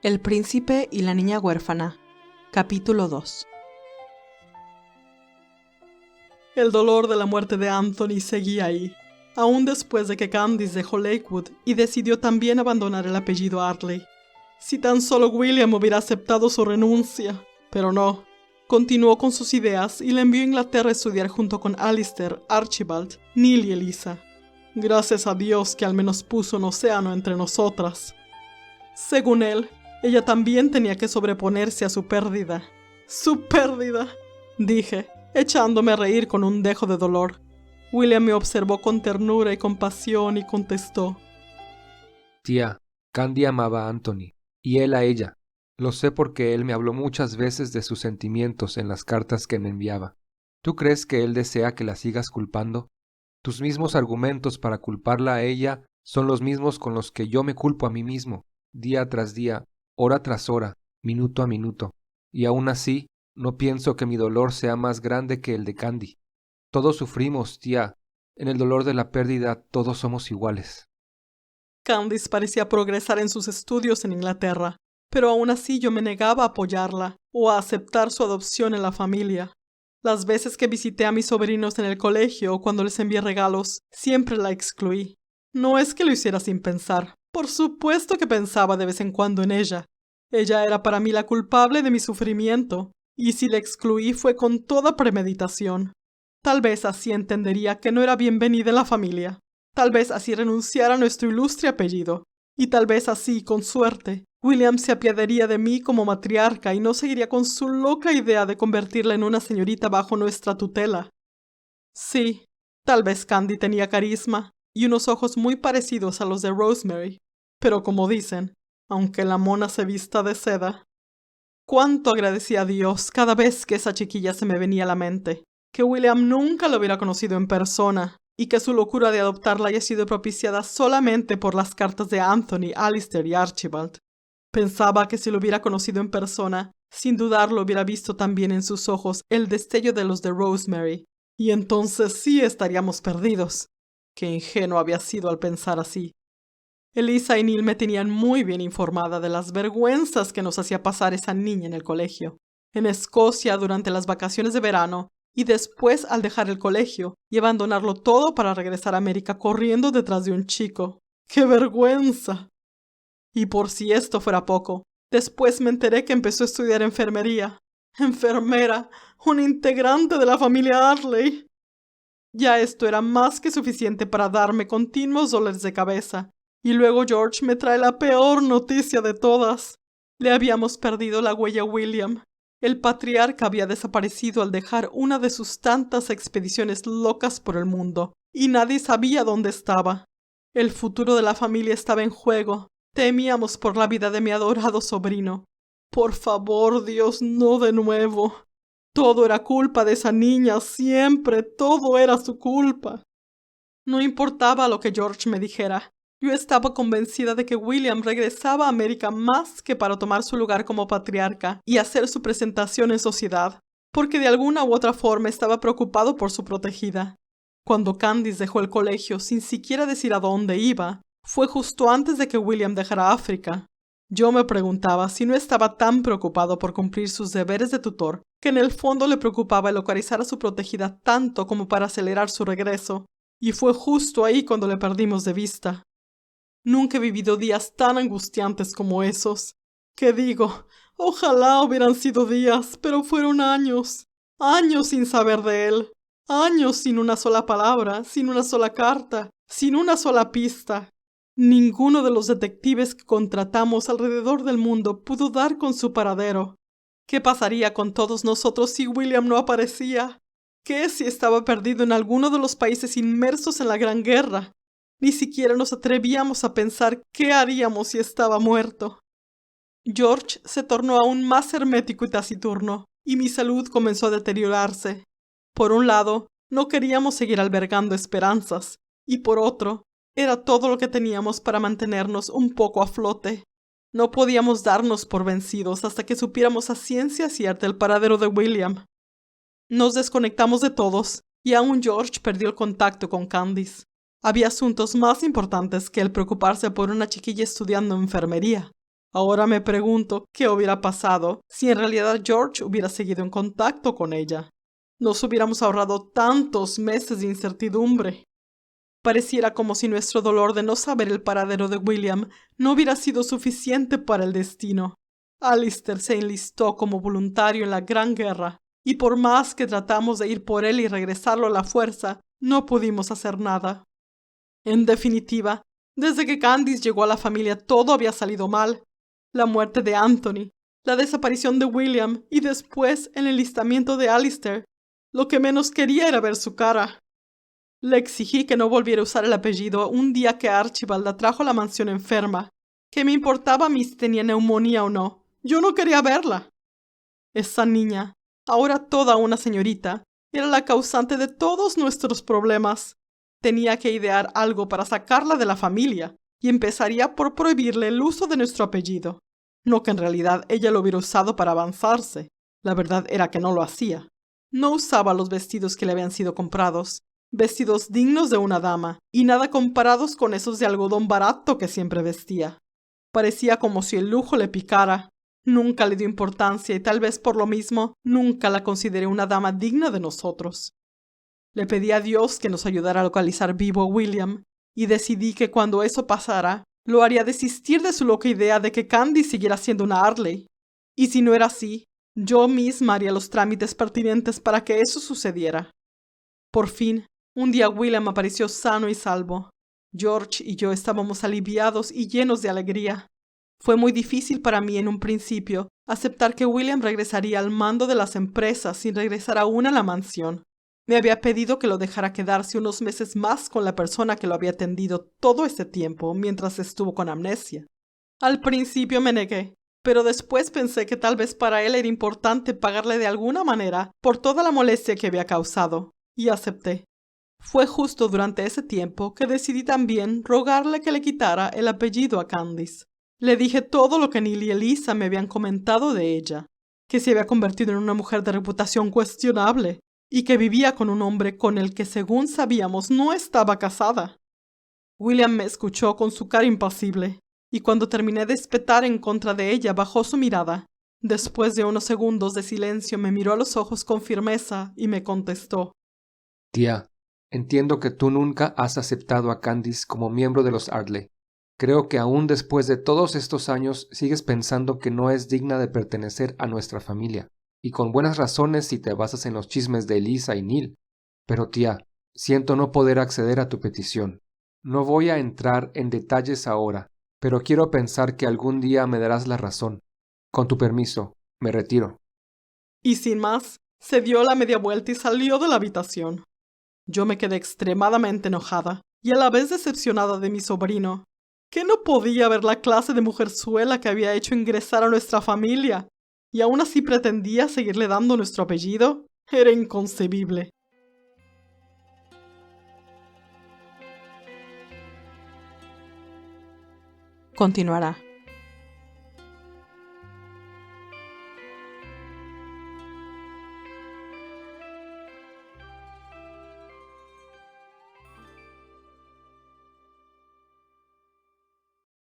El príncipe y la niña huérfana. Capítulo 2. El dolor de la muerte de Anthony seguía ahí, aún después de que Candice dejó Lakewood y decidió también abandonar el apellido Hartley. Si tan solo William hubiera aceptado su renuncia, pero no. Continuó con sus ideas y la envió a Inglaterra a estudiar junto con Alistair, Archibald, Neil y Eliza. Gracias a Dios que al menos puso un océano entre nosotras. Según él, ella también tenía que sobreponerse a su pérdida. ¡Su pérdida!, dije, echándome a reír con un dejo de dolor. William me observó con ternura y compasión y contestó: Tía, Candy amaba a Anthony, y él a ella. Lo sé porque él me habló muchas veces de sus sentimientos en las cartas que me enviaba. ¿Tú crees que él desea que la sigas culpando? Tus mismos argumentos para culparla a ella son los mismos con los que yo me culpo a mí mismo, día tras día, hora tras hora, minuto a minuto. Y aún así, no pienso que mi dolor sea más grande que el de Candy. Todos sufrimos, tía. En el dolor de la pérdida todos somos iguales. Candice parecía progresar en sus estudios en Inglaterra, pero aún así yo me negaba a apoyarla o a aceptar su adopción en la familia. Las veces que visité a mis sobrinos en el colegio o cuando les envié regalos, siempre la excluí. No es que lo hiciera sin pensar. Por supuesto que pensaba de vez en cuando en ella. Ella era para mí la culpable de mi sufrimiento, y si la excluí fue con toda premeditación. Tal vez así entendería que no era bienvenida en la familia. Tal vez así renunciara a nuestro ilustre apellido. Y tal vez así, con suerte, William se apiadaría de mí como matriarca y no seguiría con su loca idea de convertirla en una señorita bajo nuestra tutela. Sí, tal vez Candy tenía carisma y unos ojos muy parecidos a los de Rosemary. Pero como dicen, aunque la mona se vista de seda. Cuánto agradecí a Dios cada vez que esa chiquilla se me venía a la mente. Que William nunca la hubiera conocido en persona, y que su locura de adoptarla haya sido propiciada solamente por las cartas de Anthony, Alistair y Archibald. Pensaba que si lo hubiera conocido en persona, sin dudarlo hubiera visto también en sus ojos el destello de los de Rosemary, y entonces sí estaríamos perdidos. Qué ingenuo había sido al pensar así. Eliza y Neil me tenían muy bien informada de las vergüenzas que nos hacía pasar esa niña en el colegio. En Escocia durante las vacaciones de verano, y después al dejar el colegio y abandonarlo todo para regresar a América corriendo detrás de un chico. ¡Qué vergüenza! Y por si esto fuera poco, después me enteré que empezó a estudiar enfermería. Enfermera, un integrante de la familia Hartley. Ya esto era más que suficiente para darme continuos dolores de cabeza. Y luego George me trae la peor noticia de todas. Le habíamos perdido la huella a William. El patriarca había desaparecido al dejar una de sus tantas expediciones locas por el mundo, y nadie sabía dónde estaba. El futuro de la familia estaba en juego. Temíamos por la vida de mi adorado sobrino. Por favor, Dios, no de nuevo. Todo era culpa de esa niña, siempre, todo era su culpa. No importaba lo que George me dijera. Yo estaba convencida de que William regresaba a América más que para tomar su lugar como patriarca y hacer su presentación en sociedad, porque de alguna u otra forma estaba preocupado por su protegida. Cuando Candice dejó el colegio sin siquiera decir a dónde iba, fue justo antes de que William dejara África. Yo me preguntaba si no estaba tan preocupado por cumplir sus deberes de tutor, que en el fondo le preocupaba el localizar a su protegida tanto como para acelerar su regreso, y fue justo ahí cuando le perdimos de vista. Nunca he vivido días tan angustiantes como esos. ¿Qué digo? Ojalá hubieran sido días, pero fueron años. Años sin saber de él. Años sin una sola palabra, sin una sola carta, sin una sola pista. Ninguno de los detectives que contratamos alrededor del mundo pudo dar con su paradero. ¿Qué pasaría con todos nosotros si William no aparecía? ¿Qué si estaba perdido en alguno de los países inmersos en la Gran Guerra? Ni siquiera nos atrevíamos a pensar qué haríamos si estaba muerto. George se tornó aún más hermético y taciturno, y mi salud comenzó a deteriorarse. Por un lado, no queríamos seguir albergando esperanzas, y por otro, era todo lo que teníamos para mantenernos un poco a flote. No podíamos darnos por vencidos hasta que supiéramos a ciencia cierta el paradero de William. Nos desconectamos de todos, y aún George perdió el contacto con Candice. Había asuntos más importantes que el preocuparse por una chiquilla estudiando enfermería. Ahora me pregunto qué hubiera pasado si en realidad George hubiera seguido en contacto con ella. Nos hubiéramos ahorrado tantos meses de incertidumbre. Pareciera como si nuestro dolor de no saber el paradero de William no hubiera sido suficiente para el destino. Alistair se enlistó como voluntario en la Gran Guerra, y por más que tratamos de ir por él y regresarlo a la fuerza, no pudimos hacer nada. En definitiva, desde que Candice llegó a la familia todo había salido mal. La muerte de Anthony, la desaparición de William y después el enlistamiento de Alistair. Lo que menos quería era ver su cara. Le exigí que no volviera a usar el apellido un día que Archibald la trajo a la mansión enferma. ¿Qué me importaba a mí si tenía neumonía o no? Yo no quería verla. Esa niña, ahora toda una señorita, era la causante de todos nuestros problemas. Tenía que idear algo para sacarla de la familia, y empezaría por prohibirle el uso de nuestro apellido. No que en realidad ella lo hubiera usado para avanzarse. La verdad era que no lo hacía. No usaba los vestidos que le habían sido comprados, vestidos dignos de una dama, y nada comparados con esos de algodón barato que siempre vestía. Parecía como si el lujo le picara. Nunca le dio importancia y tal vez por lo mismo nunca la consideré una dama digna de nosotros. Le pedí a Dios que nos ayudara a localizar vivo a William, y decidí que cuando eso pasara, lo haría desistir de su loca idea de que Candy siguiera siendo una Harley. Y si no era así, yo misma haría los trámites pertinentes para que eso sucediera. Por fin, un día William apareció sano y salvo. George y yo estábamos aliviados y llenos de alegría. Fue muy difícil para mí en un principio aceptar que William regresaría al mando de las empresas sin regresar aún a la mansión. Me había pedido que lo dejara quedarse unos meses más con la persona que lo había atendido todo ese tiempo mientras estuvo con amnesia. Al principio me negué, pero después pensé que tal vez para él era importante pagarle de alguna manera por toda la molestia que había causado, y acepté. Fue justo durante ese tiempo que decidí también rogarle que le quitara el apellido a Candice. Le dije todo lo que Neil y Elisa me habían comentado de ella, que se había convertido en una mujer de reputación cuestionable y que vivía con un hombre con el que, según sabíamos, no estaba casada. William me escuchó con su cara impasible, y cuando terminé de espetar en contra de ella bajó su mirada. Después de unos segundos de silencio me miró a los ojos con firmeza y me contestó: Tía, entiendo que tú nunca has aceptado a Candice como miembro de los Ardley. Creo que aún después de todos estos años sigues pensando que no es digna de pertenecer a nuestra familia, y con buenas razones si te basas en los chismes de Elisa y Neil. Pero tía, siento no poder acceder a tu petición. No voy a entrar en detalles ahora, pero quiero pensar que algún día me darás la razón. Con tu permiso, me retiro. Y sin más, se dio la media vuelta y salió de la habitación. Yo me quedé extremadamente enojada y a la vez decepcionada de mi sobrino, que no podía ver la clase de mujerzuela que había hecho ingresar a nuestra familia, y aún así pretendía seguirle dando nuestro apellido. Era inconcebible. Continuará.